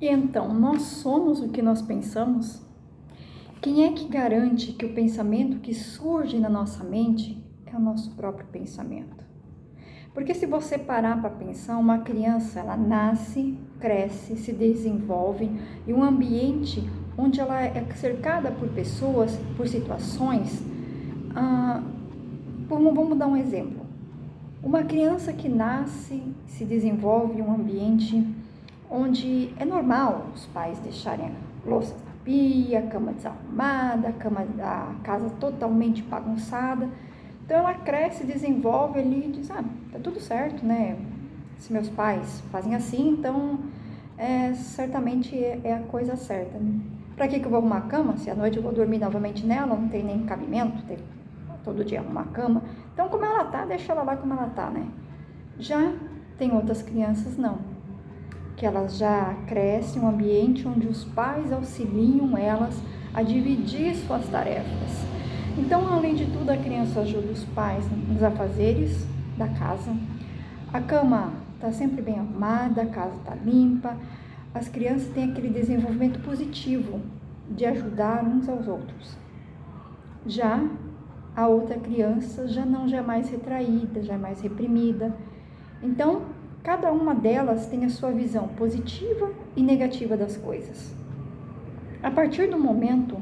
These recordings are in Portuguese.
E então, nós somos o que nós pensamos? Quem é que garante que o pensamento que surge na nossa mente é o nosso próprio pensamento? Porque se você parar para pensar, uma criança, ela nasce, cresce, se desenvolve em um ambiente onde ela é cercada por pessoas, por situações. Vamos dar um exemplo. Uma criança que nasce, se desenvolve em um ambiente onde é normal os pais deixarem a louça na pia, a cama desarrumada, a casa totalmente bagunçada. Então ela cresce, desenvolve ali e diz, tá tudo certo, né? Se meus pais fazem assim, então certamente é a coisa certa. Né? Pra que eu vou arrumar a cama? Se à noite eu vou dormir novamente nela, não tem nem cabimento, tem todo dia arrumar a cama. Então como ela tá, deixa ela lá como ela tá, né? Já tem outras crianças, não. Que elas já crescem em um ambiente onde os pais auxiliam elas a dividir suas tarefas. Então, além de tudo, a criança ajuda os pais nos afazeres da casa. A cama está sempre bem arrumada, a casa está limpa. As crianças têm aquele desenvolvimento positivo de ajudar uns aos outros. Já a outra criança já é mais retraída, já é mais reprimida. Então, cada uma delas tem a sua visão positiva e negativa das coisas. A partir do momento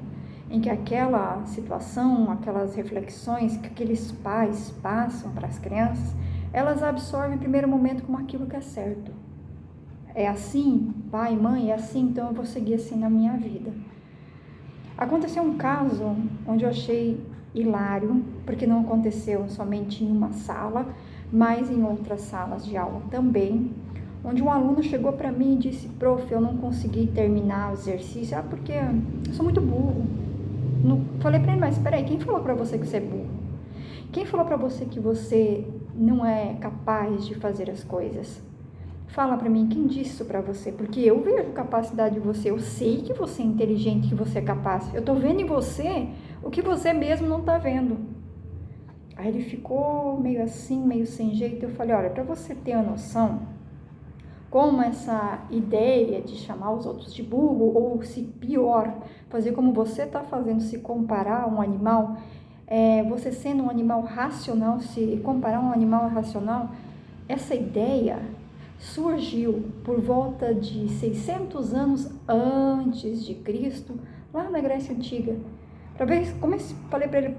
em que aquela situação, aquelas reflexões que aqueles pais passam para as crianças, elas absorvem no primeiro momento como aquilo que é certo. É assim, pai, mãe, é assim, então eu vou seguir assim na minha vida. Aconteceu um caso onde eu achei hilário, porque não aconteceu somente em uma sala, mas em outras salas de aula também, onde um aluno chegou para mim e disse, prof, eu não consegui terminar o exercício, porque eu sou muito burro. Falei para ele, mas espera aí, quem falou para você que você é burro? Quem falou para você que você não é capaz de fazer as coisas? Fala para mim, quem disse isso para você? Porque eu vejo capacidade de você, eu sei que você é inteligente, que você é capaz. Eu tô vendo em você o que você mesmo não tá vendo. Aí ele ficou meio assim, meio sem jeito. Eu falei, olha, para você ter a noção, como essa ideia de chamar os outros de burro, ou se pior, fazer como você está fazendo, se comparar a um animal, você sendo um animal racional, se comparar a um animal racional, essa ideia surgiu por volta de 600 anos antes de Cristo, lá na Grécia Antiga. Para ver como falei para ele,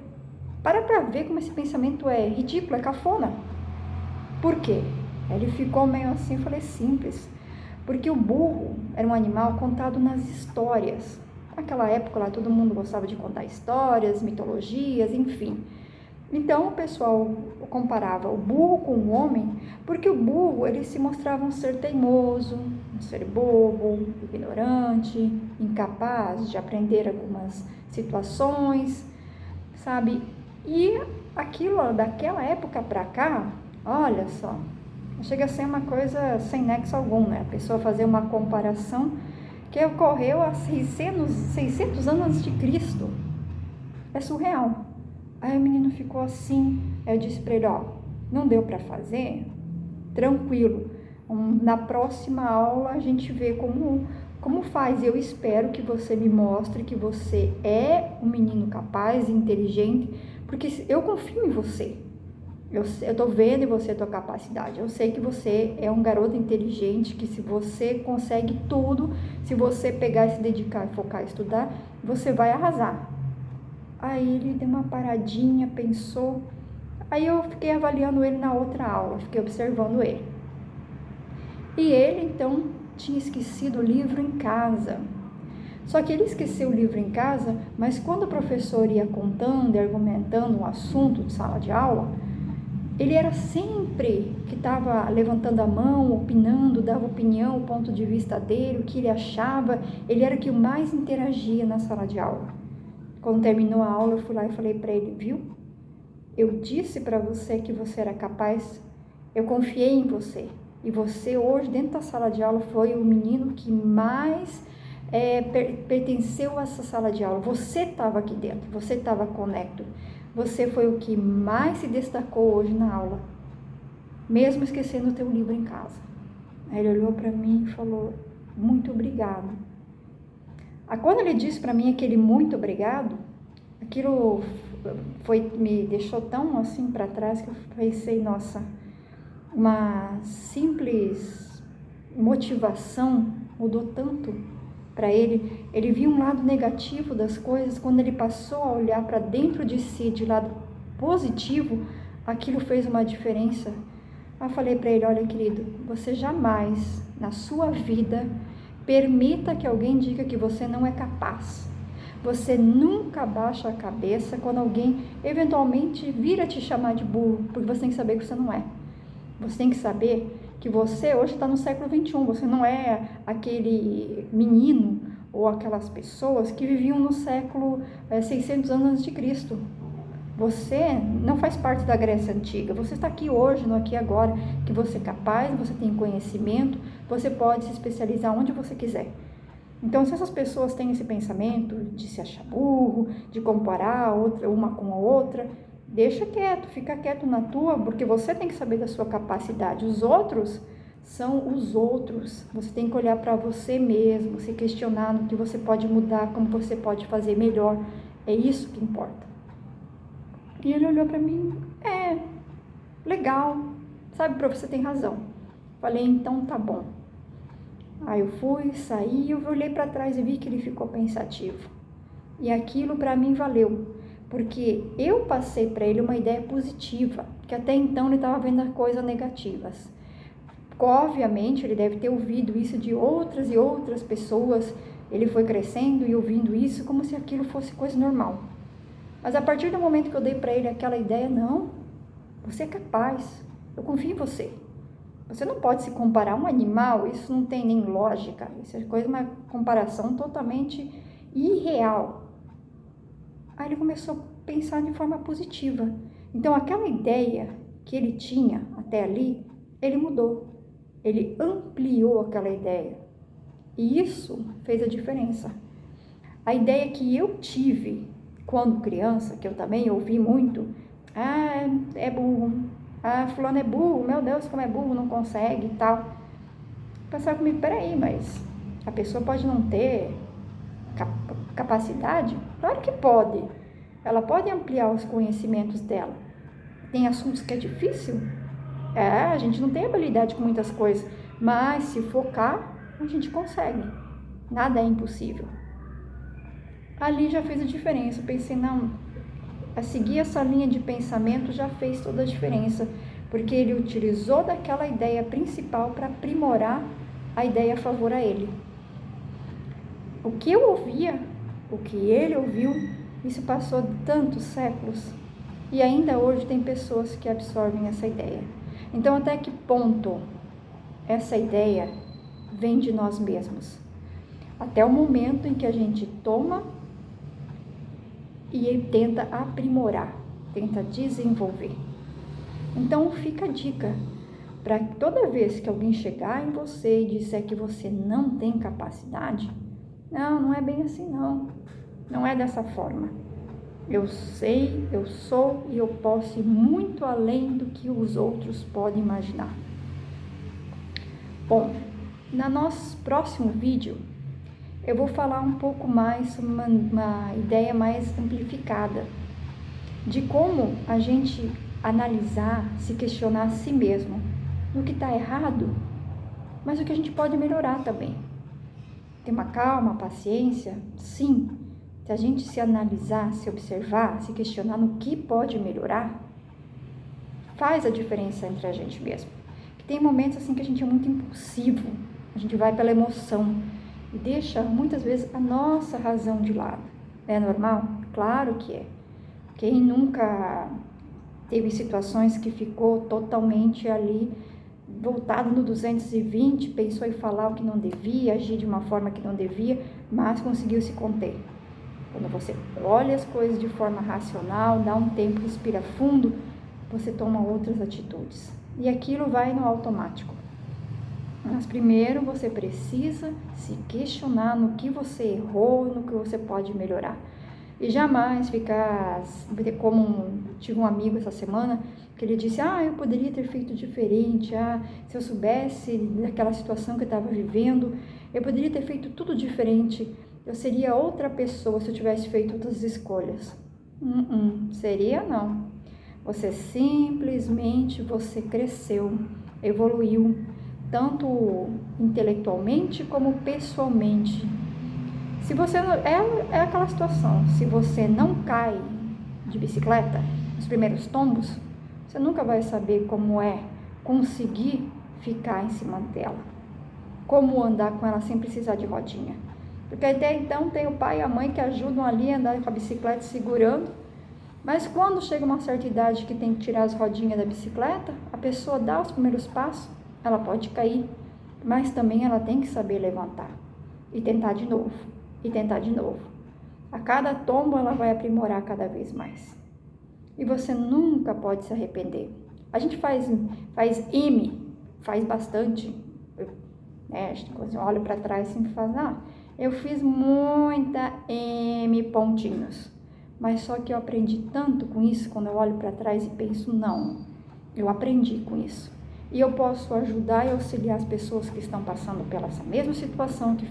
para ver como esse pensamento é ridículo, é cafona. Por quê? Ele ficou meio assim, eu falei, simples. Porque o burro era um animal contado nas histórias. Naquela época lá todo mundo gostava de contar histórias, mitologias, enfim. Então o pessoal comparava o burro com o homem, porque o burro ele se mostrava um ser teimoso, um ser bobo, ignorante, incapaz de aprender algumas situações, sabe? E aquilo daquela época para cá, olha só, chega a ser uma coisa sem nexo algum, né? A pessoa fazer uma comparação que ocorreu há 600 anos antes de Cristo. É surreal. Aí o menino ficou assim, aí eu disse para ele, ó, não deu para fazer? Tranquilo, na próxima aula a gente vê como faz. Eu espero que você me mostre que você é um menino capaz, inteligente, porque eu confio em você. Eu tô vendo em você a tua capacidade. Eu sei que você é um garoto inteligente, que se você consegue tudo, se você pegar e se dedicar, focar, estudar, você vai arrasar. Aí ele deu uma paradinha, pensou. Aí eu fiquei avaliando ele na outra aula, fiquei observando ele. E ele, então, tinha esquecido o livro em casa. Só que ele esqueceu o livro em casa, mas quando o professor ia contando e argumentando um assunto de sala de aula, ele era sempre que estava levantando a mão, opinando, dava opinião, o ponto de vista dele, o que ele achava. Ele era o que mais interagia na sala de aula. Quando terminou a aula, eu fui lá e falei para ele, viu? Eu disse para você que você era capaz, eu confiei em você. E você hoje, dentro da sala de aula, foi o menino que mais pertenceu a essa sala de aula. Você estava aqui dentro, você estava conecto. Você foi o que mais se destacou hoje na aula, mesmo esquecendo o teu livro em casa. Aí ele olhou para mim e falou, muito obrigado. Quando ele disse para mim aquele muito obrigado, aquilo me deixou tão assim para trás que eu pensei, nossa, uma simples motivação mudou tanto para ele. Ele viu um lado negativo das coisas, quando ele passou a olhar para dentro de si, de lado positivo, aquilo fez uma diferença. Eu falei para ele, olha querido, você jamais na sua vida permita que alguém diga que você não é capaz. Você nunca baixa a cabeça quando alguém eventualmente vir a te chamar de burro, porque você tem que saber que você não é. Você tem que saber que você hoje está no século XXI, você não é aquele menino ou aquelas pessoas que viviam no século 600 anos antes de Cristo. Você não faz parte da Grécia Antiga, você está aqui hoje, no aqui e agora, que você é capaz, você tem conhecimento, você pode se especializar onde você quiser. Então, se essas pessoas têm esse pensamento de se achar burro, de comparar uma com a outra, deixa quieto, fica quieto na tua, porque você tem que saber da sua capacidade. Os outros são os outros. Você tem que olhar para você mesmo, se questionar no que você pode mudar, como você pode fazer melhor. É isso que importa. E ele olhou para mim, legal, sabe, prof, você tem razão. Falei, então tá bom. Aí eu fui, saí, eu olhei para trás e vi que ele ficou pensativo. E aquilo para mim valeu, porque eu passei para ele uma ideia positiva, que até então ele estava vendo coisas negativas. Obviamente, ele deve ter ouvido isso de outras e outras pessoas, ele foi crescendo e ouvindo isso como se aquilo fosse coisa normal. Mas a partir do momento que eu dei para ele aquela ideia, não, você é capaz, eu confio em você. Você não pode se comparar a um animal, isso não tem nem lógica, isso é uma comparação totalmente irreal. Aí ele começou a pensar de forma positiva. Então aquela ideia que ele tinha até ali, ele mudou, ele ampliou aquela ideia. E isso fez a diferença. A ideia que eu tive quando criança, que eu também ouvi muito, é burro, fulano é burro, meu Deus, como é burro, não consegue e tal. Pensava comigo, peraí, mas a pessoa pode não ter capacidade? Claro que pode. Ela pode ampliar os conhecimentos dela. Tem assuntos que é difícil. A gente não tem habilidade com muitas coisas, mas se focar, a gente consegue. Nada é impossível. Ali já fez a diferença. Eu pensei, não, a seguir essa linha de pensamento já fez toda a diferença, porque ele utilizou daquela ideia principal para aprimorar a ideia a favor a ele. O que eu ouvia, o que ele ouviu, isso passou tantos séculos e ainda hoje tem pessoas que absorvem essa ideia. Então, até que ponto essa ideia vem de nós mesmos? Até o momento em que a gente toma e tenta aprimorar, tenta desenvolver. Então fica a dica, para toda vez que alguém chegar em você e disser que você não tem capacidade, não é bem assim não é dessa forma. Eu sei, eu sou e eu posso ir muito além do que os outros podem imaginar. Bom, no nosso próximo vídeo, eu vou falar um pouco mais sobre uma ideia mais amplificada de como a gente analisar, se questionar a si mesmo no que está errado, mas o que a gente pode melhorar também. Ter uma calma, paciência, sim. Se a gente se analisar, se observar, se questionar no que pode melhorar, faz a diferença entre a gente mesmo. Que tem momentos assim que a gente é muito impulsivo, a gente vai pela emoção e deixa muitas vezes a nossa razão de lado. É normal? Claro que é. Quem nunca teve situações que ficou totalmente ali voltado no 220, pensou em falar o que não devia, agir de uma forma que não devia, mas conseguiu se conter. Quando você olha as coisas de forma racional, dá um tempo, respira fundo, você toma outras atitudes. E aquilo vai no automático. Mas primeiro você precisa se questionar no que você errou, no que você pode melhorar. E jamais ficar, como tive um amigo essa semana, que ele disse, eu poderia ter feito diferente, se eu soubesse daquela situação que eu estava vivendo, eu poderia ter feito tudo diferente, eu seria outra pessoa se eu tivesse feito outras escolhas. Seria não. Você simplesmente, você cresceu, evoluiu, tanto intelectualmente como pessoalmente. Se você não, é aquela situação, se você não cai de bicicleta nos primeiros tombos, você nunca vai saber como é conseguir ficar em cima dela, como andar com ela sem precisar de rodinha. Porque até então tem o pai e a mãe que ajudam ali a andar com a bicicleta segurando, mas quando chega uma certa idade que tem que tirar as rodinhas da bicicleta, a pessoa dá os primeiros passos, ela pode cair, mas também ela tem que saber levantar e tentar de novo, e tentar de novo. A cada tombo ela vai aprimorar cada vez mais. E você nunca pode se arrepender. A gente faz bastante. A gente olha para trás e sempre fala, eu fiz muita M pontinhos. Mas só que eu aprendi tanto com isso, quando eu olho para trás e penso, não, eu aprendi com isso. E eu posso ajudar e auxiliar as pessoas que estão passando pela essa mesma situação, que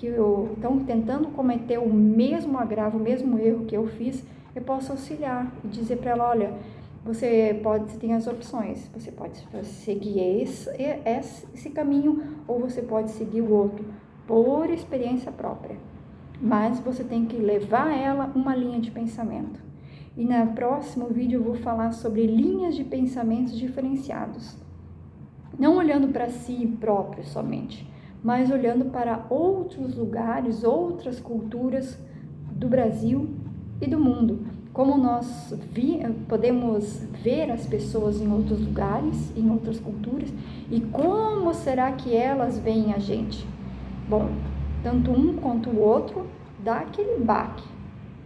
estão tentando cometer o mesmo agravo, o mesmo erro que eu fiz. Eu posso auxiliar e dizer para ela, olha, você tem as opções, você pode seguir esse caminho ou você pode seguir o outro, por experiência própria. Mas você tem que levar ela uma linha de pensamento. E no próximo vídeo eu vou falar sobre linhas de pensamentos diferenciados. Não olhando para si próprio somente, mas olhando para outros lugares, outras culturas do Brasil e do mundo. Como nós podemos ver as pessoas em outros lugares, em outras culturas, e como será que elas veem a gente? Bom, tanto um quanto o outro dá aquele baque.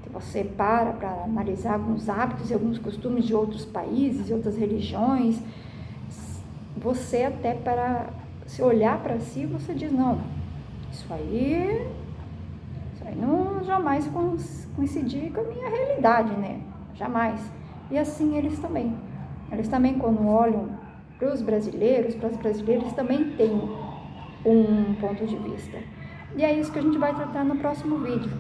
Se você para analisar alguns hábitos e alguns costumes de outros países e outras religiões, você até para se olhar para si, você diz, não, isso aí não jamais coincidir com a minha realidade, né? Jamais. E assim eles também. Eles também, quando olham para os brasileiros, para as brasileiras, também têm um ponto de vista. E é isso que a gente vai tratar no próximo vídeo,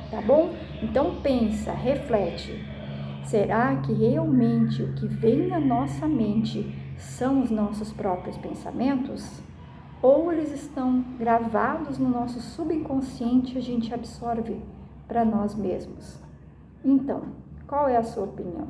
tá bom? Então pensa, reflete. Será que realmente o que vem na nossa mente são os nossos próprios pensamentos? Ou eles estão gravados no nosso subconsciente e a gente absorve para nós mesmos? Então, qual é a sua opinião?